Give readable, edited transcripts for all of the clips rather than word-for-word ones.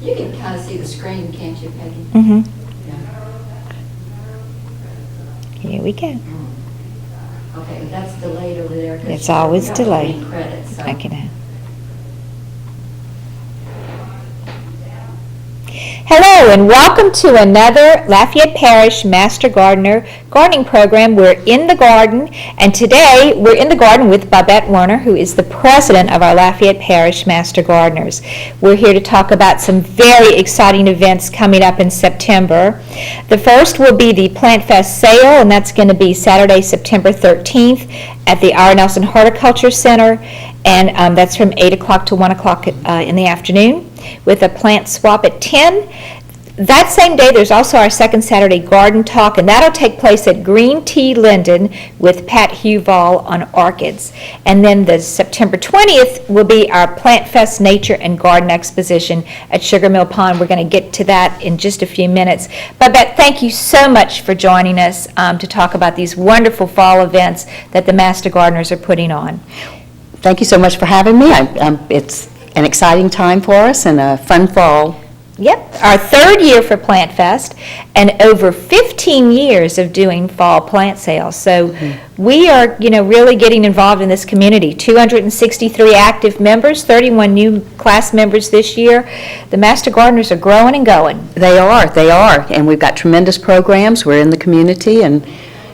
You can kind of see the screen, can't you, Peggy? Mm-hmm. Yeah. Here we go. Okay, but that's delayed over there. 'cause It's always we don't have any delayed. credits, so. Okay. Hello and welcome to another Lafayette Parish Master Gardener gardening program. We're in the garden, and today we're in the garden with Babette Werner, who is the president of our Lafayette Parish Master Gardeners. We're here to talk about some very exciting events coming up in September. The first will be the Plant Fest sale, and that's going to be Saturday, September 13th at the R. Nelson Horticulture Center, and that's from 8 o'clock to 1 o'clock in the afternoon, with a plant swap at 10. That same day, there's also our second Saturday Garden Talk, and that'll take place at Green Tea Linden with Pat Huval on orchids. And then the September 20th will be our Plant Fest Nature and Garden Exposition at Sugar Mill Pond. We're going to get to that in just a few minutes. Babette, thank you so much for joining us to talk about these wonderful fall events that the Master Gardeners are putting on. Thank you so much for having me. It's an exciting time for us and a fun fall. Yep, our third year for Plant Fest and over 15 years of doing fall plant sales. So we are, really getting involved in this community. 263 active members, 31 new class members this year. The Master Gardeners are growing and going. They are. And we've got tremendous programs. We're in the community, and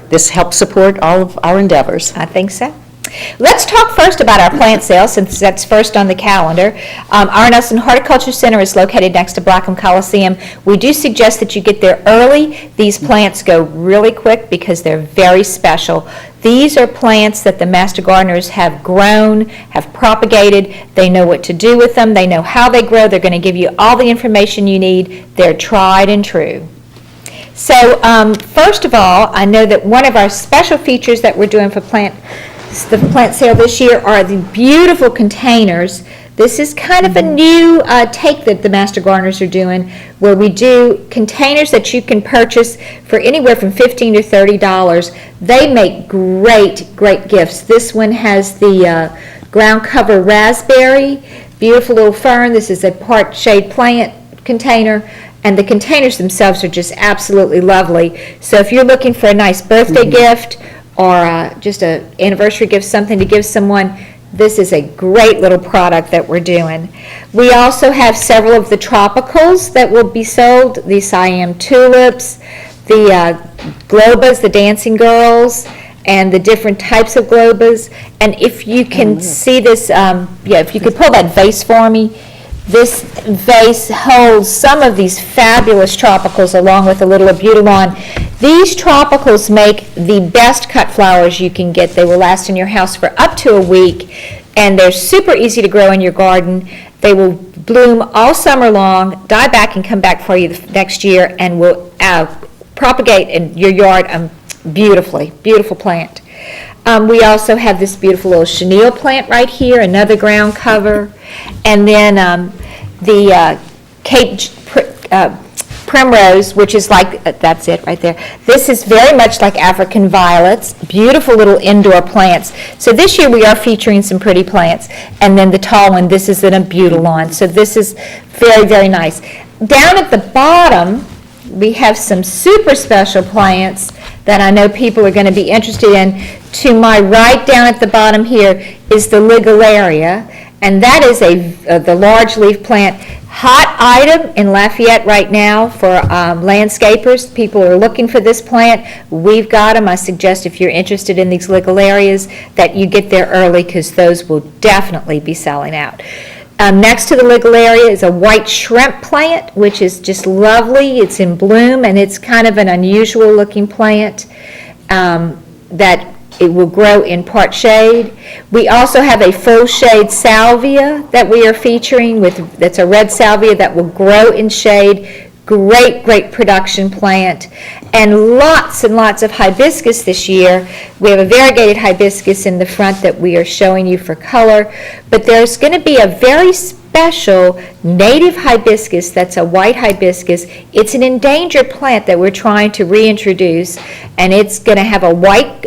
this helps support all of our endeavors. I think so. Let's talk first about our plant sale, since that's first on the calendar. R. Nelson Horticulture Center is located next to Blackham Coliseum. We do suggest that you get there early. These plants go really quick because they're very special. These are plants that the Master Gardeners have grown, have propagated. They know what to do with them. They know how they grow. They're going to give you all the information you need. They're tried and true. So first of all, I know that one of our special features that we're doing for the plant sale this year are the beautiful containers. This is kind of a new take that the Master Gardeners are doing, where we do containers that you can purchase for anywhere from $15 to $30. They make great gifts. This one has the ground cover raspberry, beautiful little fern. This is a part shade plant container, and the containers themselves are just absolutely lovely. So if you're looking for a nice birthday gift, or just an anniversary gift, something to give someone, this is a great little product that we're doing. We also have several of the tropicals that will be sold, the Siam tulips, the globas, the dancing girls, and the different types of globas. And if you can see this, if you could pull that vase for me. This vase holds some of these fabulous tropicals along with a little abutilon. These tropicals make the best cut flowers you can get. They will last in your house for up to a week, and they're super easy to grow in your garden. They will bloom all summer long, die back and come back for you the next year, and will propagate in your yard beautifully. Beautiful plant. We also have this beautiful little chenille plant right here, another ground cover. And then the Cape primrose, which is like, that's it right there. This is very much like African violets, beautiful little indoor plants. So this year we are featuring some pretty plants. And then the tall one, this is an abutilon. So this is very nice. Down at the bottom, we have some super special plants that I know people are going to be interested in. To my right down at the bottom here is the Ligularia, and that is the large leaf plant. Hot item in Lafayette right now for landscapers. People are looking for this plant. We've got them. I suggest if you're interested in these Ligularias that you get there early, because those will definitely be selling out. Next to the Ligularia is a white shrimp plant, which is just lovely. It's in bloom, and it's kind of an unusual looking plant that it will grow in part shade. We also have a full shade salvia that we are featuring that's a red salvia that will grow in shade. Great production plant. And lots of hibiscus this year. We have a variegated hibiscus in the front that we are showing you for color, but there's going to be a very special native hibiscus that's a white hibiscus. It's an endangered plant that we're trying to reintroduce, and it's going to have a white,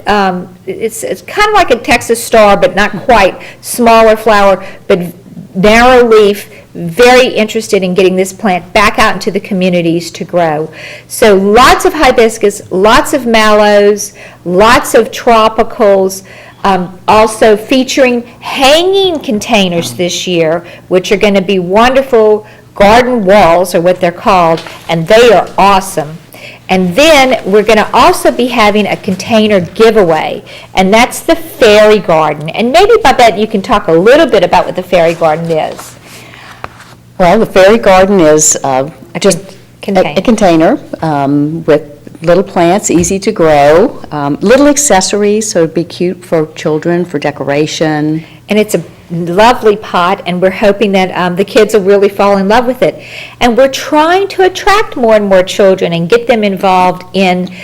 it's kind of like a Texas star, but not quite, smaller flower, but narrow leaf, very interested in getting this plant back out into the communities to grow. So lots of hibiscus, lots of mallows, lots of tropicals, also featuring hanging containers this year, which are going to be wonderful garden walls, or what they're called, and they are awesome. And then we're going to also be having a container giveaway, and that's the fairy garden. And maybe, Babette, you can talk a little bit about what the fairy garden is. Well, the fairy garden is just Container. a container with little plants, easy to grow, little accessories, so it'd be cute for children, for decoration. And it's a lovely pot, and we're hoping that the kids will really fall in love with it. And we're trying to attract more and more children and get them involved in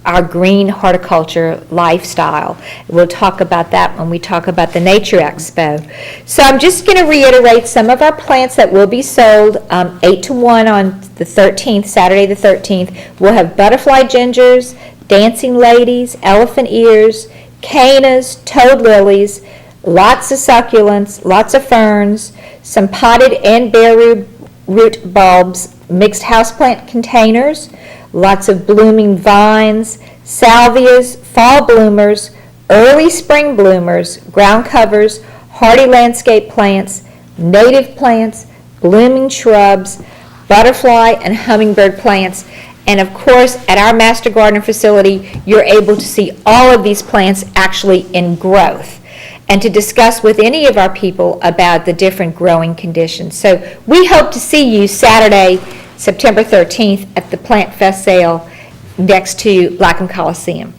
our green horticulture lifestyle. We'll talk about that when we talk about the Nature Expo. So I'm just going to reiterate some of our plants that will be sold 8 to 1 on the 13th, Saturday the 13th. We'll have butterfly gingers, dancing ladies, elephant ears, cannas, toad lilies, lots of succulents, lots of ferns, some potted and bare root bulbs, mixed houseplant containers, lots of blooming vines, salvias, fall bloomers, early spring bloomers, ground covers, hardy landscape plants, native plants, blooming shrubs, butterfly and hummingbird plants. And of course, at our Master Gardener facility, you're able to see all of these plants actually in growth, and to discuss with any of our people about the different growing conditions. So we hope to see you Saturday, September 13th at the Plant Fest sale next to Blackham Coliseum.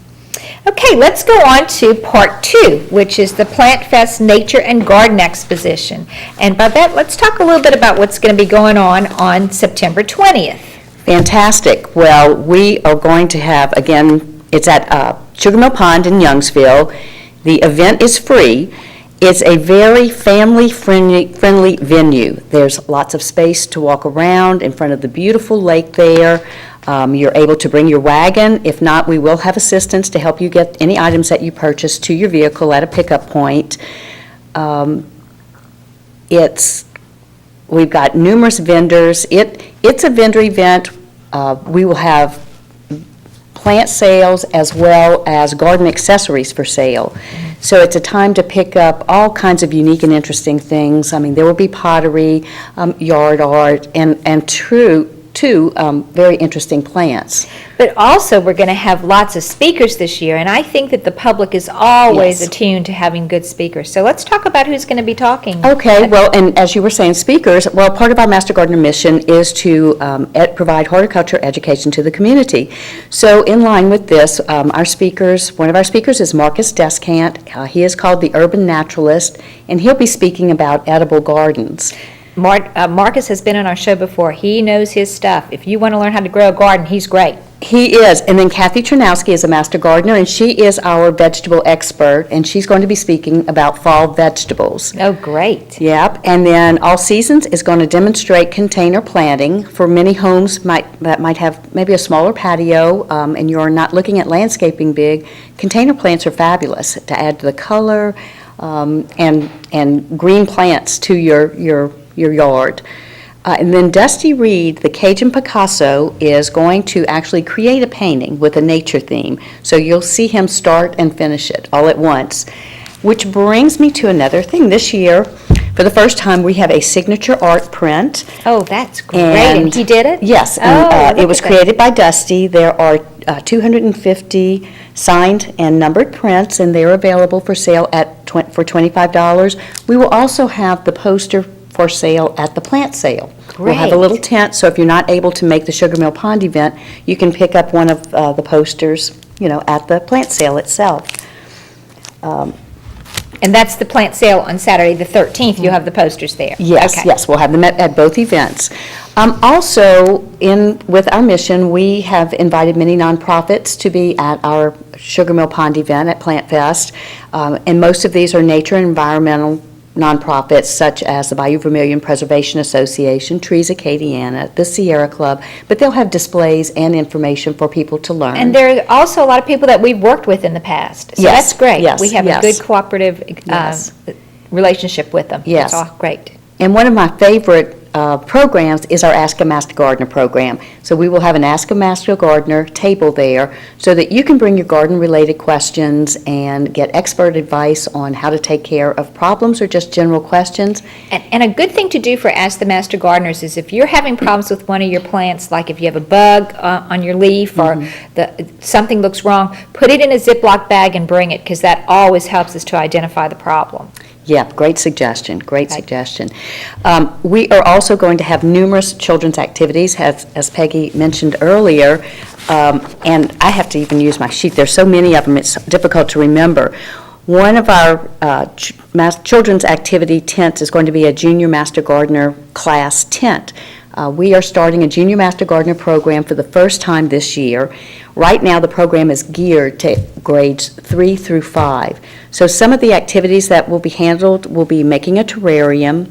Okay, let's go on to part 2, which is the Plant Fest Nature and Garden Exposition. And Babette, let's talk a little bit about what's going to be going on September 20th. Fantastic. Well, we are going to have, again, it's at Sugar Mill Pond in Youngsville. The event is free. It's a very family-friendly venue. There's lots of space to walk around in front of the beautiful lake there. You're able to bring your wagon. If not, we will have assistance to help you get any items that you purchase to your vehicle at a pickup point. We've got numerous vendors. It's a vendor event. We will have plant sales as well as garden accessories for sale. So it's a time to pick up all kinds of unique and interesting things. I mean, there will be pottery, yard art, and two very interesting plants. But also, we're going to have lots of speakers this year, and I think that the public is always Yes. attuned to having good speakers. So let's talk about who's going to be talking. Okay, well, and as you were saying, speakers, well, part of our Master Gardener mission is to provide horticulture education to the community. So in line with this, one of our speakers is Marcus Descant. He is called the Urban Naturalist, and he'll be speaking about edible gardens. Marcus has been on our show before. He knows his stuff. If you want to learn how to grow a garden, he's great. He is. And then Kathy Chernowski is a Master Gardener, and she is our vegetable expert, and she's going to be speaking about fall vegetables. Oh, great. Yep. And then All Seasons is going to demonstrate container planting for many homes that might have maybe a smaller patio, and you're not looking at landscaping big. Container plants are fabulous to add to the color and green plants to your yard. And then Dusty Reed, the Cajun Picasso, is going to actually create a painting with a nature theme. So you'll see him start and finish it all at once. Which brings me to another thing. This year, for the first time, we have a signature art print. Oh, that's great. And he did it? Yes, Oh, and it look was at that. created by Dusty. There are 250 signed and numbered prints, and they're available for sale for $25. We will also have the poster for sale at the plant sale. We'll have a Great. little tent, so if you're not able to make the Sugar Mill Pond event, you can pick up one of the posters, at the plant sale itself. And that's the plant sale on Saturday, the 13th. You'll have the posters there. Yes, Okay. yes, we'll have them at both events. Also, with our mission, we have invited many nonprofits to be at our Sugar Mill Pond event at Plant Fest, and most of these are nature and environmental nonprofits such as the Bayou Vermilion Preservation Association, Trees Acadiana, the Sierra Club, but they'll have displays and information for people to learn. And there are also a lot of people that we've worked with in the past. So Yes, that's great. yes, We have a yes. good cooperative Yes. relationship with them. Yes. It's all great. And one of my favorite programs is our Ask a Master Gardener program. So we will have an Ask a Master Gardener table there so that you can bring your garden-related questions and get expert advice on how to take care of problems or just general questions. And a good thing to do for Ask the Master Gardeners is if you're having problems with one of your plants, like if you have a bug on your leaf or something looks wrong, put it in a Ziploc bag and bring it, because that always helps us to identify the problem. Yeah, great suggestion, great suggestion. We are also going to have numerous children's activities, as Peggy mentioned earlier, and I have to even use my sheet. There's so many of them, it's difficult to remember. One of our children's activity tents is going to be a Junior Master Gardener class tent. We are starting a Junior Master Gardener program for the first time this year. Right now, the program is geared to grades 3 through 5. So some of the activities that will be handled will be making a terrarium,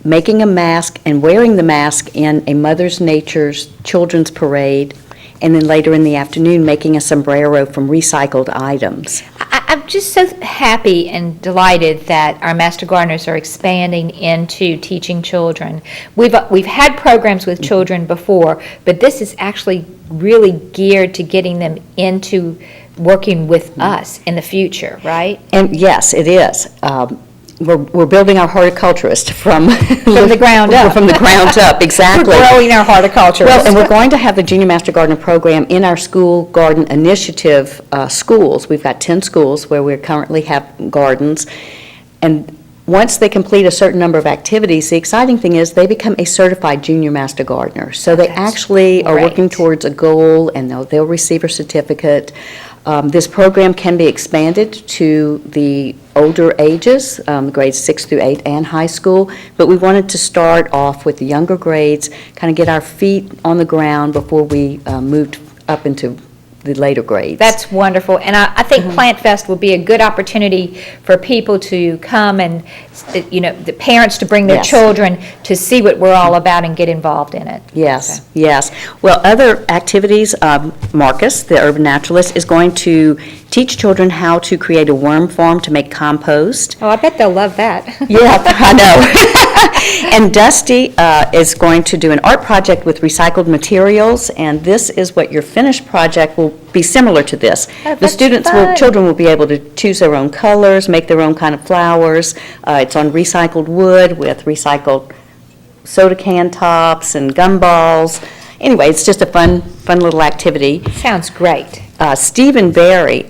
making a mask, and wearing the mask in a Mother's Nature's children's parade, and then later in the afternoon, making a sombrero from recycled items. I'm just so happy and delighted that our Master Gardeners are expanding into teaching children. We've had programs with children before, but this is actually really geared to getting them into working with us in the future, right? And yes, it is. We're building our horticulturist from the ground up. From the ground up, exactly. We're growing our horticulturist. Well, and we're going to have the Junior Master Gardener program in our school garden initiative schools. We've got 10 schools where we currently have gardens. And once they complete a certain number of activities, the exciting thing is they become a certified Junior Master Gardener. So they That's actually are working great. towards a goal, and they'll receive a certificate. This program can be expanded to the older ages, grades 6 through 8 and high school, but we wanted to start off with the younger grades, kind of get our feet on the ground before we moved up into the later grades. That's wonderful, and I think Plant Fest will be a good opportunity for people to come and, the parents to bring their Yes. children to see what we're all about and get involved in it. Yes, So. yes. Well, other activities, Marcus, the urban naturalist, is going to teach children how to create a worm farm to make compost. Oh, I bet they'll love that. Yeah, I know. And Dusty is going to do an art project with recycled materials, and this is what your finished project will be similar to this. Oh, The that's students fun. children will be able to choose their own colors, make their own kind of flowers. It's on recycled wood with recycled soda can tops and gumballs. Anyway, it's just a fun little activity. Sounds great. Stephen Barry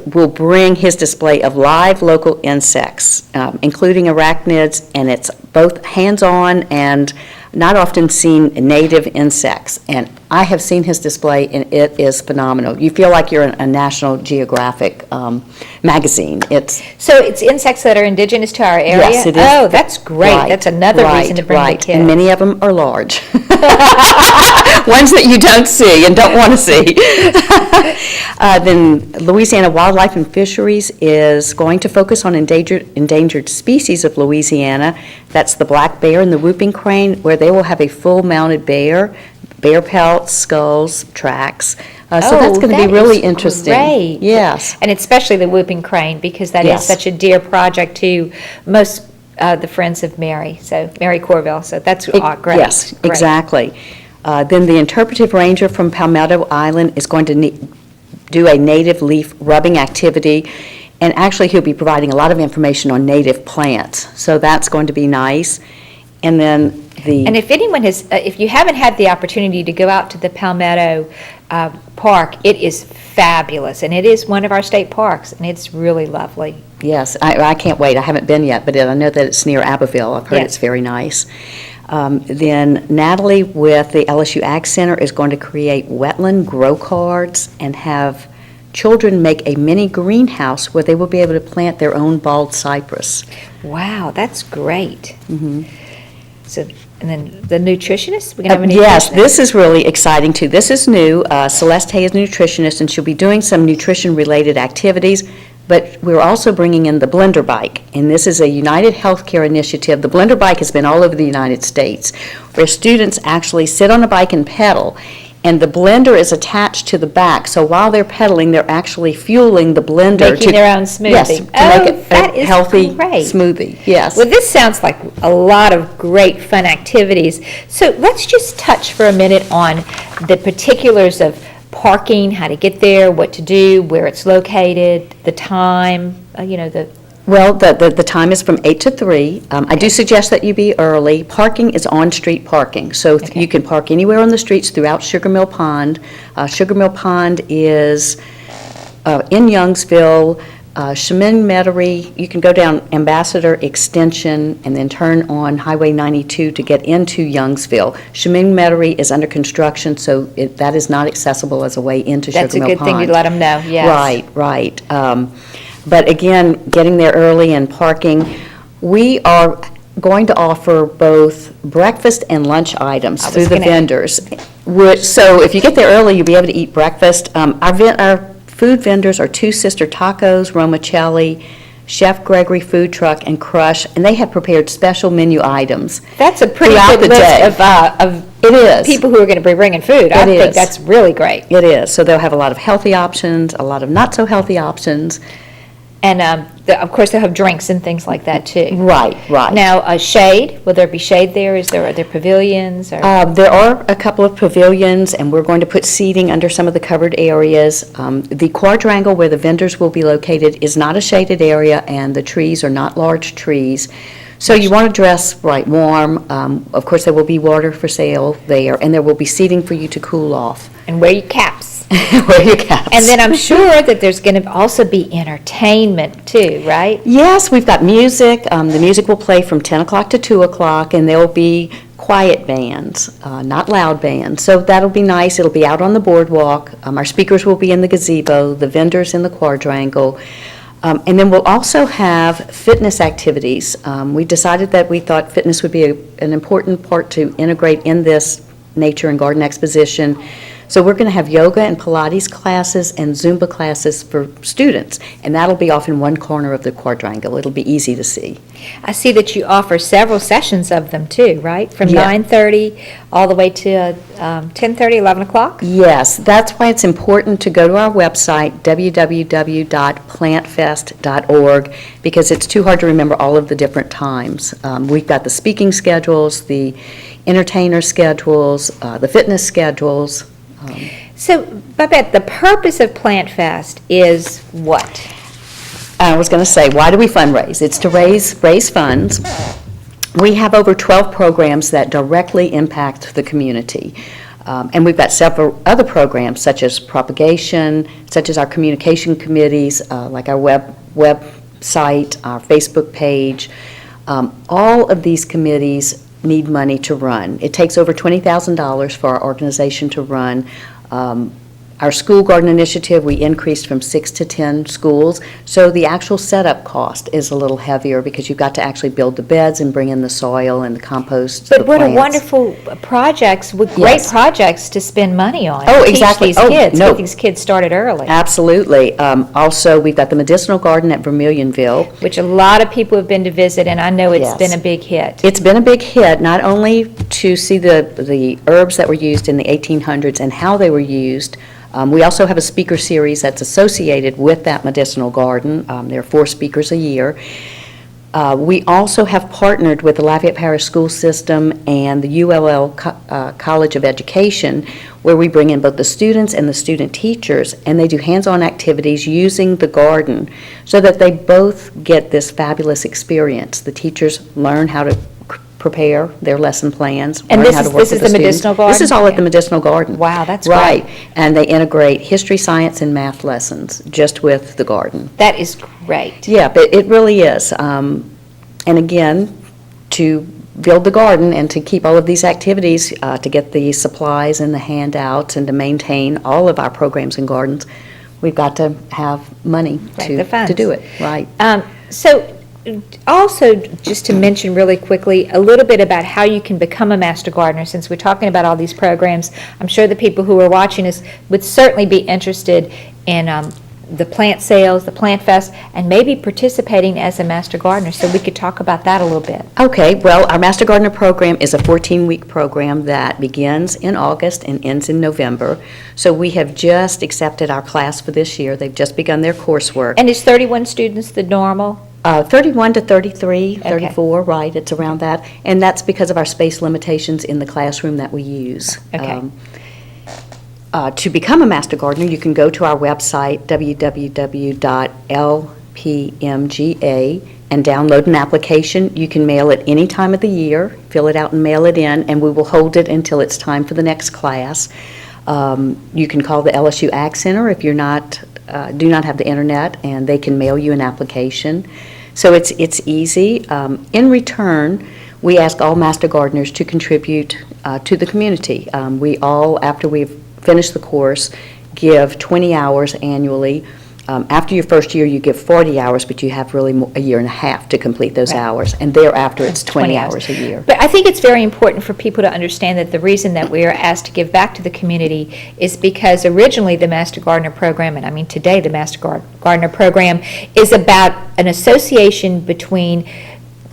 will bring his display of live local insects, including arachnids, and it's both hands-on and not often seen native insects. And I have seen his display, and it is phenomenal. You feel like you're in a National Geographic magazine. So it's insects that are indigenous to our area? Yes, it is. Oh, that's great. Right, That's another reason to bring the right. kids. And many of them are large. Ones that you don't see and don't want to see. Then Louisiana Wildlife and Fisheries is going to focus on endangered species of Louisiana. That's the black bear and the whooping crane, where they will have a full-mounted bear pelts, skulls, tracks. So that's going to be that really is interesting. Great. Yes. And especially the whooping crane, because that is Yes. such a dear project to most the Friends of Mary, so Mary Corville. So that's great. Yes, Great. exactly. Then the interpretive ranger from Palmetto Island is going to do a native leaf rubbing activity, and actually he'll be providing a lot of information on native plants, so that's going to be nice. And then And if anyone has, if you haven't had the opportunity to go out to the Palmetto Park, it is fabulous, and it is one of our state parks, and it's really lovely. Yes, I can't wait. I haven't been yet, but I know that it's near Abbeville. I've heard Yes. it's very nice. Then Natalie with the LSU Ag Center is going to create wetland grow cards and have children make a mini greenhouse where they will be able to plant their own bald cypress. Wow, that's great. Mm-hmm. So, and then the nutritionist, we're going to have a Yes, nutritionist? this is really exciting too. This is new. Celeste Hay is a nutritionist, and she'll be doing some nutrition-related activities, but we're also bringing in the Blender Bike, and this is a United Healthcare initiative. The Blender Bike has been all over the United States, where students actually sit on a bike and pedal, And the blender is attached to the back, so while they're pedaling, they're actually fueling the blender. Making their own smoothie. Yes, to Oh, make it that a is healthy great. smoothie, yes. Well, this sounds like a lot of great fun activities. So let's just touch for a minute on the particulars of parking, how to get there, what to do, where it's located, the time, Well, the time is from 8 to 3. I do suggest that you be early. Parking is on-street parking, so Okay. you can park anywhere on the streets throughout Sugar Mill Pond. Sugar Mill Pond is in Youngsville. Chemin Metairie, you can go down Ambassador Extension and then turn on Highway 92 to get into Youngsville. Chemin Metairie is under construction, so that is not accessible as a way into Sugar that's a Mill good Pond. thing to let them know, yes. Right. But again, getting there early and parking, we are going to offer both breakfast and lunch items I was through the gonna- vendors. So if you get there early, you'll be able to eat breakfast. Our food vendors are Two Sister Tacos, Romacelli, Chef Gregory Food Truck, and Crush, and they have prepared special menu items. That's a pretty Throughout good the day. list of It is. people who are going to be bringing food. I It think is. that's really great. It is. So they'll have a lot of healthy options, a lot of not-so-healthy options. And of course, they'll have drinks and things like that, too. Right. Now, shade, will there be shade there? Are there pavilions? Or There are a couple of pavilions, and we're going to put seating under some of the covered areas. The quadrangle where the vendors will be located is not a shaded area, and the trees are not large trees. So you want to dress warm. Of course, there will be water for sale there, and there will be seating for you to cool off. and wear your caps. Wear your caps. And then I'm sure that there's going to also be entertainment, too, right? Yes, we've got music. The music will play from 10 o'clock to 2 o'clock, and there will be quiet bands, not loud bands. So that'll be nice. It'll be out on the boardwalk. Our speakers will be in the gazebo, the vendors in the quadrangle. And then we'll also have fitness activities. We decided that we thought fitness would be an important part to integrate in this nature and garden exposition. So we're going to have yoga and Pilates classes and Zumba classes for students, and that'll be off in one corner of the quadrangle. It'll be easy to see. I see that you offer several sessions of them, too, right? From Yeah. 9:30 all the way to 10:30, 11 o'clock? Yes, that's why it's important to go to our website, www.plantfest.org, because it's too hard to remember all of the different times. We've got the speaking schedules, the entertainer schedules, the fitness schedules. So, Babette, the purpose of Plant Fest is what? I was going to say, why do we fundraise? It's to raise funds. We have over 12 programs that directly impact the community. And we've got several other programs, such as propagation, such as our communication committees, like our website, our Facebook page. All of these committees need money to run. It takes over $20,000 for our organization to run. Our school garden initiative, we increased from 6 to 10 schools, so the actual setup cost is a little heavier because you've got to actually build the beds and bring in the soil and the compost, the But what a plants. wonderful projects, with great Yes. projects to spend money on. Oh, to exactly. Teach these Oh, kids, no. get these kids started early, Absolutely. Also, we've got the medicinal garden at Vermilionville. which a lot of people have been to visit, and I know it's Yes. been a big hit. It's been a big hit, not only to see the herbs that were used in the 1800s and how they were used. We also have a speaker series that's associated with that medicinal garden. There are 4 speakers a year. We also have partnered with the Lafayette Parish School System and the ULL College of Education, where we bring in both the students and the student teachers, and they do hands-on activities using the garden so that they both get this fabulous experience. The teachers learn how to prepare their lesson plans, And learn this how to is- work this with is the the students. medicinal garden? This is all at the Yeah. medicinal garden. Wow, that's Right, great. and they integrate history, science, and math lessons just with the garden. That is great. Yeah, but it really is. And again, to build the garden and to keep all of these activities, to get the supplies and the handouts and to maintain all of our programs and gardens, we've got to have money Right, the funds. to do it, right. So, also, just to mention really quickly, a little bit about how you can become a Master Gardener, since we're talking about all these programs. I'm sure the people who are watching us would certainly be interested in the plant sales, the plant fest, and maybe participating as a Master Gardener, so we could talk about that a little bit. Okay, well, our Master Gardener program is a 14-week program that begins in August and ends in November. So we have just accepted our class for this year. They've just begun their coursework. And is 31 students the normal? 31 to 33, Okay. 34, right, it's around that. And that's because of our space limitations in the classroom that we use. Okay. To become a Master Gardener, you can go to our website, www.lpmga, and download an application. You can mail it any time of the year, fill it out and mail it in, and we will hold it until it's time for the next class. You can call the LSU Ag Center if you're not, do not have the internet, and they can mail you an application. So it's easy. In return, we ask all Master Gardeners to contribute to the community. We all, after we've finished the course, give 20 hours annually. After your first year, you give 40 hours, but you have really a year and a half to complete those Right. hours. And thereafter, it's 20 hours a year. But I think it's very important for people to understand that the reason that we are asked to give back to the community is because originally the Master Gardener program, and I mean today the Master Gardener program, is about an association between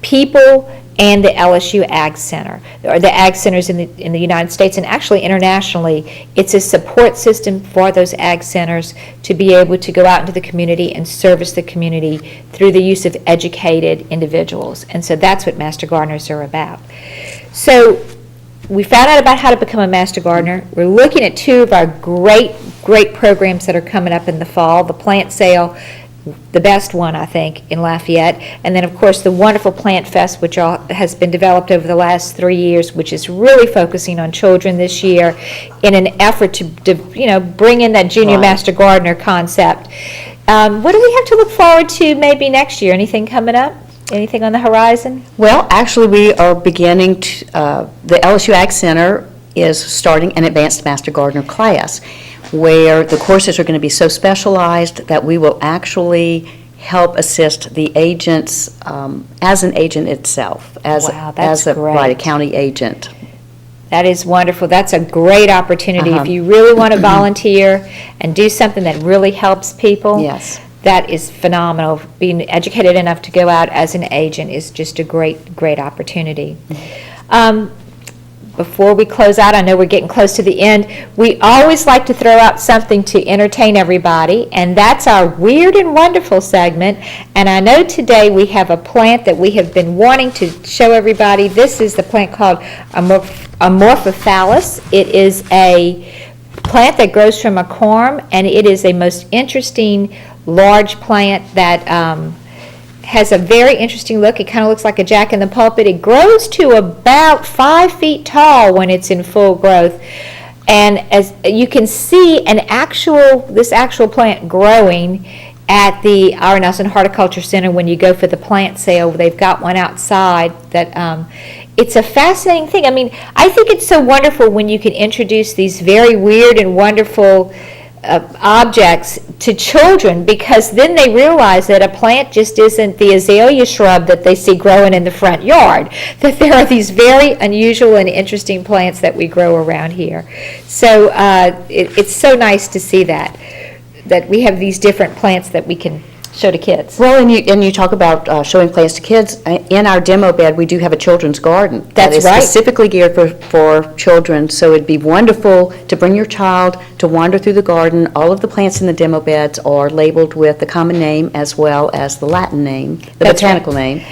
people and the LSU Ag Center, or the Ag Centers in the United States, and actually internationally. It's a support system for those Ag Centers to be able to go out into the community and service the community through the use of educated individuals. And so that's what Master Gardeners are about. So we found out about how to become a Master Gardener. We're looking at two of our great programs that are coming up in the fall, the plant sale, the best one, I think, in Lafayette. And then, of course, the wonderful Plant Fest, which has been developed over the last 3 years, which is really focusing on children this year in an effort to bring in that Junior Right. Master Gardener concept. What do we have to look forward to maybe next year? Anything coming up? Anything on the horizon? Well, actually, we are beginning to, the LSU Ag Center is starting an Advanced Master Gardener class, where the courses are going to be so specialized that we will actually help assist the agents as an agent itself, Wow, that's as a great. county agent. That is wonderful. That's a great opportunity. Uh-huh. If you really want to volunteer and do something that really helps people, Yes. that is phenomenal. Being educated enough to go out as an agent is just a great opportunity. Before we close out, I know we're getting close to the end, we always like to throw out something to entertain everybody, and that's our Weird and Wonderful segment. And I know today we have a plant that we have been wanting to show everybody. This is the plant called Amorphophallus. It is a plant that grows from a corm, and it is a most interesting large plant that has a very interesting look. It kind of looks like a jack-in-the-pulpit. It grows to about 5 feet tall when it's in full growth. And as you can see, this actual plant growing at the R. Nelson Horticulture Center when you go for the plant sale. They've got one outside that it's a fascinating thing. I mean, I think it's so wonderful when you can introduce these very weird and wonderful objects to children, because then they realize that a plant just isn't the azalea shrub that they see growing in the front yard, that there are these very unusual and interesting plants that we grow around here. So it's so nice to see that we have these different plants that we can show to kids. Well, and you talk about showing plants to kids. In our demo bed, we do have a children's garden. That's that is right. specifically geared for children, so it'd be wonderful to bring your child to wander through the garden. All of the plants in the demo beds are labeled with the common name as well as the Latin name, the That's right. botanical name.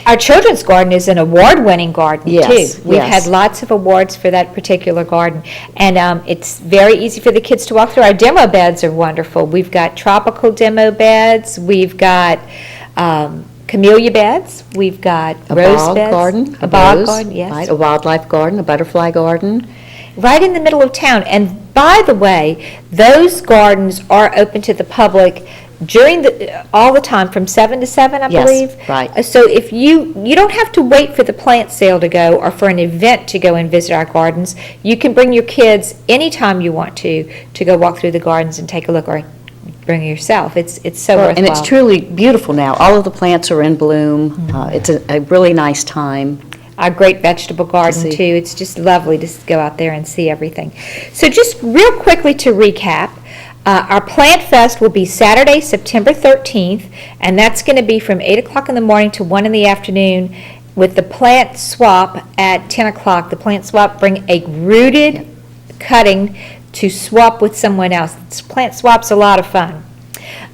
Our children's garden is an award-winning garden, Yes, too. We've yes. had lots of awards for that particular garden. And it's very easy for the kids to walk through. Our demo beds are wonderful. We've got tropical demo beds. We've got camellia beds. We've got A rose bog beds. garden, A bog rose, garden, yes. right, a wildlife garden, a butterfly garden. Right in the middle of town. And by the way, those gardens are open to the public during all the time, from 7 to 7, I Yes, believe. right. So if you don't have to wait for the plant sale to go or for an event to go and visit our gardens. You can bring your kids anytime you want to go walk through the gardens and take a look, or bring yourself. It's so worthwhile. And it's truly beautiful now. All of the plants are in bloom. Mm-hmm. It's a really nice time. Our great vegetable garden, see. too. It's just lovely to go out there and see everything. So just real quickly to recap, Our Plant Fest will be Saturday, September 13th, and that's going to be from 8 o'clock in the morning to 1 in the afternoon with the plant swap at 10 o'clock. The plant swap bring a rooted cutting to swap with someone else. Plant swap's a lot of fun.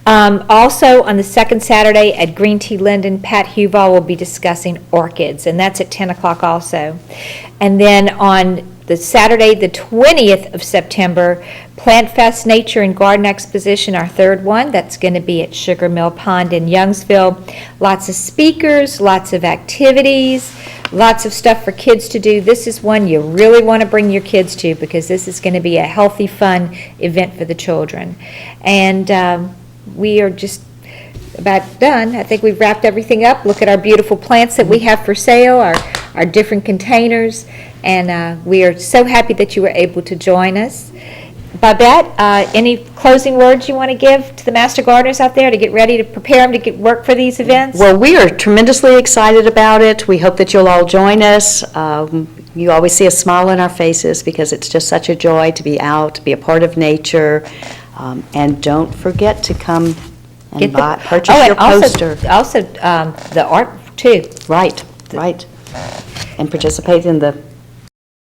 Also, on the second Saturday at Green Tea Linden, Pat Huval will be discussing orchids, and that's at 10 o'clock also. And then on the Saturday, the 20th of September, Plant Fest Nature and Garden Exposition, our third one. That's going to be at Sugar Mill Pond in Youngsville. Lots of speakers, lots of activities, lots of stuff for kids to do. This is one you really want to bring your kids to because this is going to be a healthy, fun event for the children. And we are just about done. I think we've wrapped everything up. Look at our beautiful plants that we have for sale, our different containers, and we are so happy that you were able to join us. Babette, any closing words you want to give to the Master Gardeners out there to get ready to prepare them to get work for these events? Well, we are tremendously excited about it. We hope that you'll all join us. You always see a smile on our faces because it's just such a joy to be out, to be a part of nature. And don't forget to come and purchase your poster. Also, the art, too. Right. And participate in the